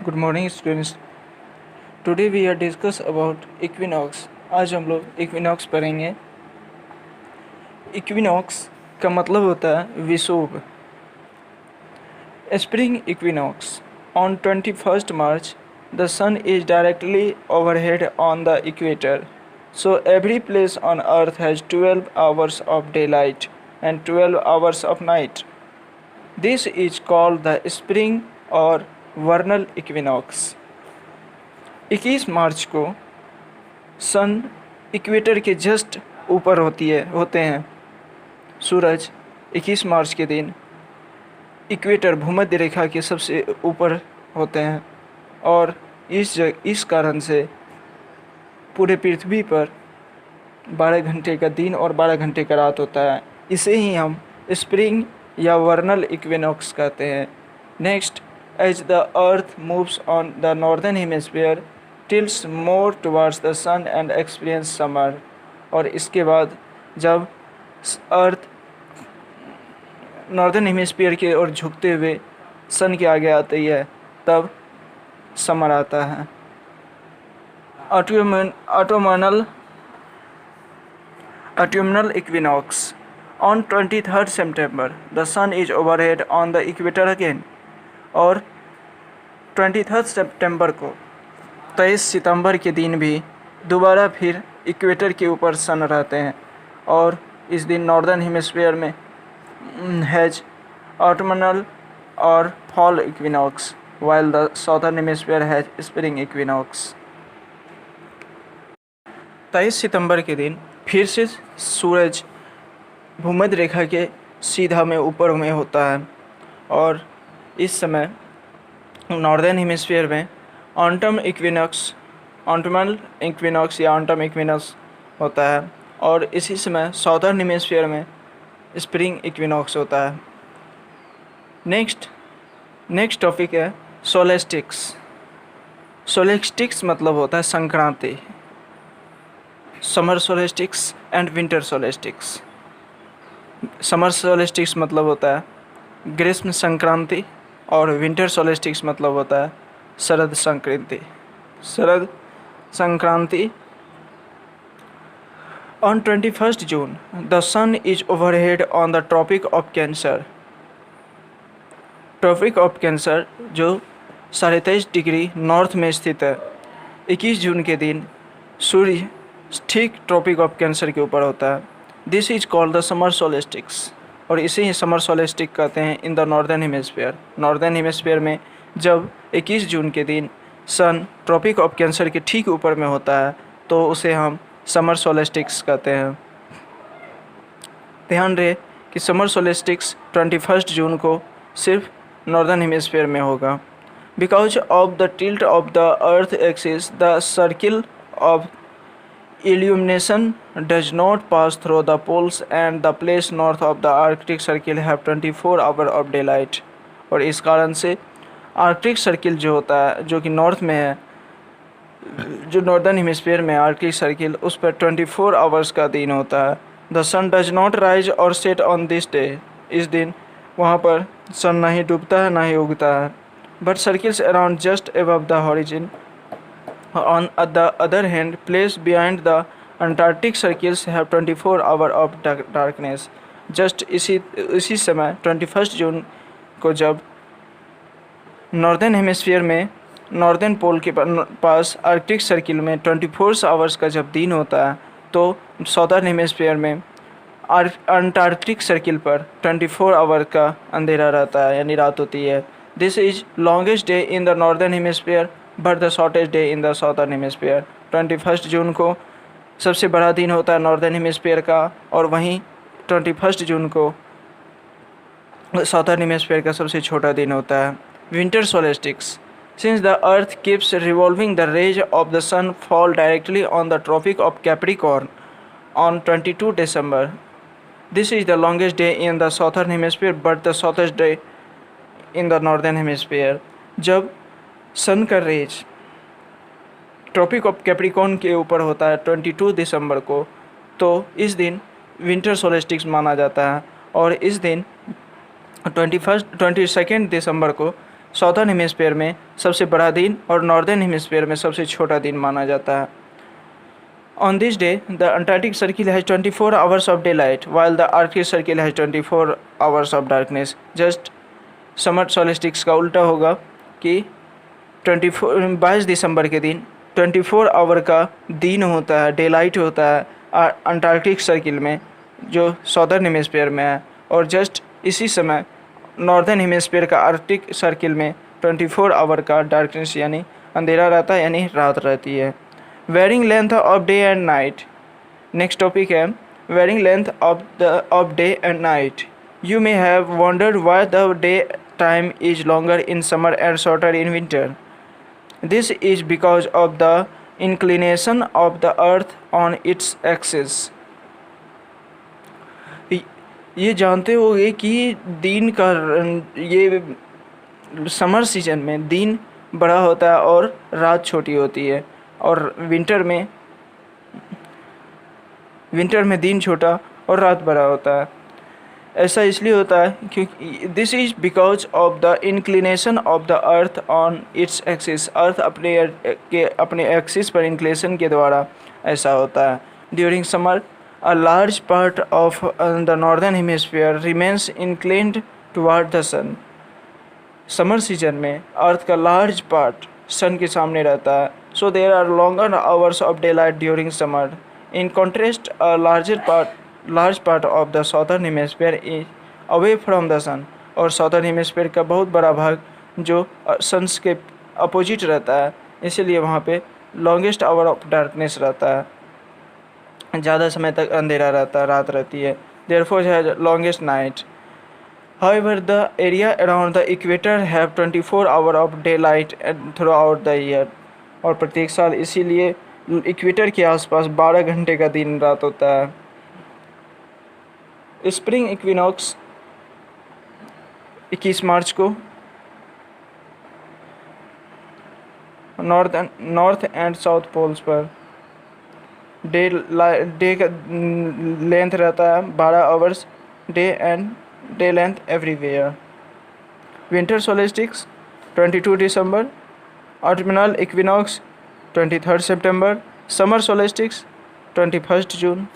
Good morning students. Today we are discuss about equinox. आज हम लोग इक्विनॉक्स पढ़ेंगे। इक्विनॉक्स का मतलब होता है विषुव। Spring equinox on 21st March the sun is directly overhead on the equator, so every place on earth has 12 hours of daylight and 12 hours of night. This is called the spring or vernal equinox. 21 March को सन equator के just ऊपर होते हैं। सूरज 21 मार्च के दिन equator भूमध्य रेखा के सबसे ऊपर होते हैं और इस कारण से पूरे पृथ्वी पर 12 घंटे का दिन और 12 घंटे का रात होता है। इसे ही हम स्प्रिंग या वर्नल इक्विनॉक्स कहते हैं। Next, as the earth moves on the northern hemisphere tilts more towards the sun and experience summer। और इसके बाद जब अर्थ नॉर्दर्न हेमिस्फीयर की ओर झुकते हुए सन के आगे आती है तब समर आता है। Autumnal equinox on 23rd September the sun is overhead on the equator again। और 23rd सितंबर को 23 सितंबर के दिन भी दोबारा फिर इक्वेटर के ऊपर सन रहते हैं और इस दिन नॉर्दर्न हेमिस्फीयर में हैज ऑटमनल और fall equinox while the southern hemisphere has spring equinox. 23 सितंबर के दिन फिर से सूरज भूमध्य रेखा के सीधा में ऊपर में होता है और इस समय नॉर्दर्न हेमिस्फीयर में ऑटमनल इक्विनॉक्स या ऑटम इक्विनॉक्स होता है और इसी समय साउथर्न हेमिस्फीयर में स्प्रिंग इक्विनॉक्स होता है। नेक्स्ट टॉपिक है सोलेस्टिक्स। सोलेस्टिक्स मतलब होता है संक्रांति। Summer solstice and winter solstice. Summer solstice मतलब होता है ग्रीष्म संक्रांति और विंटर सोलेस्टिक्स मतलब होता है शरद Sankranti. On 21st June, the sun is overhead on the Tropic of Cancer। Tropic of Cancer जो 23.5 डिग्री नॉर्थ में स्थित है। 21 जून के दिन सूर्य ठीक ट्रॉपिक ऑफ कैंसर के ऊपर होता है। This is called the summer solstice और इसे ही समर सोलेस्टिक कहते हैं in the northern hemisphere. Northern hemisphere में जब 21 जून के दिन सन ट्रॉपिक ऑफ कैंसर के ठीक ऊपर में होता है तो उसे हम समर सोलेस्टिक्स कहते हैं। ध्यान रहे कि समर सोलेस्टिक्स 21 जून को सिर्फ नॉर्दर्न हेमिस्फीयर में होगा। Because of the tilt of the earth axis the circle of illumination does not pass through the poles and the place north of the Arctic Circle have 24 hours of daylight। और इस कारण से Arctic circle जो होता है जो कि north में है, जो नॉर्दर्न हेमिस्फीयर में आर्कटिक सर्किल, उस पर 24 आवर्स का दिन होता है। The sun does not rise और सेट ऑन दिस डे। इस दिन वहाँ पर सन ना ही डूबता है ना ही उगता है। But circles around just above the horizon. On the other hand, place behind the Antarctic circles have 24 hours of darkness। Just इसी समय 21 जून को जब नॉर्दर्न हेमिस्फीयर में नॉर्दर्न पोल के पास आर्कटिक सर्किल में 24 आवर्स का जब दिन होता है तो साउदर्न हेमिस्फीयर में अंटार्कटिक सर्किल पर 24 आवर का अंधेरा रहता है यानी रात होती है। This is longest day in the northern hemisphere but the shortest day in the southern hemisphere. 21 जून को सबसे बड़ा दिन होता है नॉर्दर्न हेमिस्फीयर का और वहीं 21 जून को साउदर्न हेमिस्फीयर का सबसे छोटा दिन होता है। Winter solstice since the earth keeps revolving the rays of the sun fall directly on the tropic of Capricorn on 22 December। This is the longest day in the southern hemisphere but the shortest day in the northern hemisphere. जब sun का raise tropic of Capricorn के ऊपर होता है 22 दिसंबर को तो इस दिन विंटर सोलेस्टिक्स माना जाता है और इस दिन 22 दिसंबर को साउदर्न हेमिस्फीयर में सबसे बड़ा दिन और नॉर्दर्न हेमिस्फीयर में सबसे छोटा दिन माना जाता है। On this day, the Antarctic Circle has 24 hours of daylight, while the Arctic Circle has 24 hours of darkness. Just summer solstice का उल्टा होगा कि 22 दिसंबर के दिन 24 आवर का दिन होता है, डे लाइट होता है अंटार्कटिक सर्किल में जो साउदर्न हेमिस्फीयर में है, और जस्ट इसी समय नॉर्दर्न हेमिस्फीयर का आर्कटिक सर्किल में 24 आवर का डार्कनेस यानी अंधेरा रहता है, यानी रात रहती है। Varying length of day and night, next topic है varying length of day and night. You may have wondered why the day time is longer in summer and shorter in winter. This is because of the inclination of the earth on its axis. ये जानते होंगे कि दिन का ये summer season में दिन बड़ा होता है और रात छोटी होती है, और विंटर में दिन छोटा और रात बड़ा होता है। ऐसा इसलिए होता है क्योंकि this is because of the inclination of the earth on its axis. Earth अपने एक्सिस पर इंक्लिनेशन के द्वारा ऐसा होता है। During summer a large part of the northern hemisphere remains inclined toward the sun. Summer season में earth का large part सन के सामने रहता है, so there are longer hours of daylight during summer. In contrast a large part of the southern hemisphere is away from the sun, और southern hemisphere का बहुत बड़ा भाग जो सन्स के अपोजिट रहता है, इसीलिए वहाँ पे लॉन्गेस्ट आवर ऑफ डार्कनेस रहता है, ज़्यादा समय तक अंधेरा रहता है, रात रहती है। therefore has longest night. However, the area around the equator have 24 hour of daylight throughout the year, और प्रत्येक साल इसीलिए इक्वेटर के आसपास 12 घंटे का दिन रात होता है। स्प्रिंग इक्विनॉक्स 21 मार्च को नॉर्थ एंड साउथ पोल्स पर डे का लेंथ रहता है 12 hours, day length everywhere. Winter solstice 22 दिसंबर, ऑटमनल इक्विनॉक्स 23 सितंबर, समर सोलिस्टिक्स 21 जून।